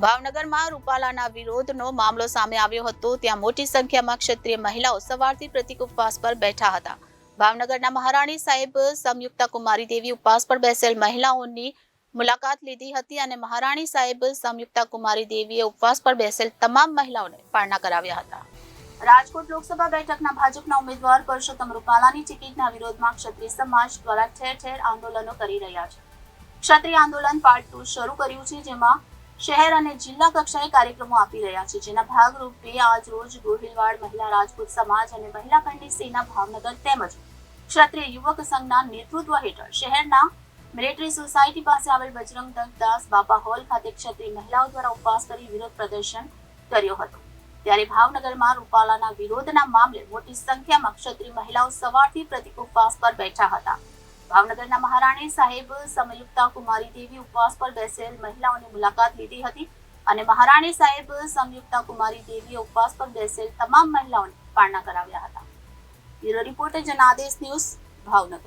ભાવનગરમાં રૂપાલાના વિરોધનો મામલો સામે આવ્યો હતો। ત્યાં મોટી સંખ્યામાં ક્ષત્રિય મહિલાઓ સવારથી પ્રતિક ઉપવાસ પર બેઠા હતા। ભાવનગરના મહારાણી સાહેબ સંયુક્તા કુમારી દેવી ઉપવાસ પર બેસેલ મહિલાઓની મુલાકાત લીધી હતી અને મહારાણી સાહેબ સંયુક્તા કુમારી દેવીએ ઉપવાસ પર બેસેલ તમામ મહિલાઓને પારણા કરાવ્યા હતા। રાજકોટ લોકસભા બેઠકના ભાજપના ઉમેદવાર પરસોત્તમ રૂપાલાની ટિકિટના વિરોધમાં ક્ષત્રિય સમાજ દ્વારા ઠેર ઠેર આંદોલનો કરી રહ્યા છે। ક્ષત્રિય આંદોલન પાર્ટ 2 શરૂ કર્યું છે, જેમાં શહેર અને જિલ્લા કક્ષાએ કાર્યક્રમો આપી રહ્યા છે, જેના ભાગરૂપે આજ રોજ ગોહિલવાડ મહિલા રાજપૂત સમાજ અને મહિલા કંડી સેના ભાવનગર તેમજ ક્ષત્રિય યુવક સંઘના નેતૃત્વ હેઠળ શહેરના મિલિટરી સોસાયટી પાસે આવેલ બજરંગ દાસ બાપા હોલ ખાતે ક્ષત્રિય મહિલાઓ દ્વારા ઉપવાસ કરી વિરોધ પ્રદર્શન કર્યો હતો। ત્યારે ભાવનગરમાં રૂપાલાના વિરોધના મામલે મોટી સંખ્યામાં ક્ષત્રિય મહિલાઓ સવારથી પ્રતિક ઉપવાસ પર બેઠા હતા। ભાવનગરના મહારાણી સાહેબ સંયુક્તા કુમારી દેવી ઉપવાસ પર બેસેલ મહિલાઓની મુલાકાત લીધી હતી અને મહારાણી સાહેબ સંયુક્તા કુમારી દેવીએ ઉપવાસ પર બેસેલ તમામ મહિલાઓને પારણા કરાવ્યા હતા। Bureau reporter Janadesh news Bhavnagar.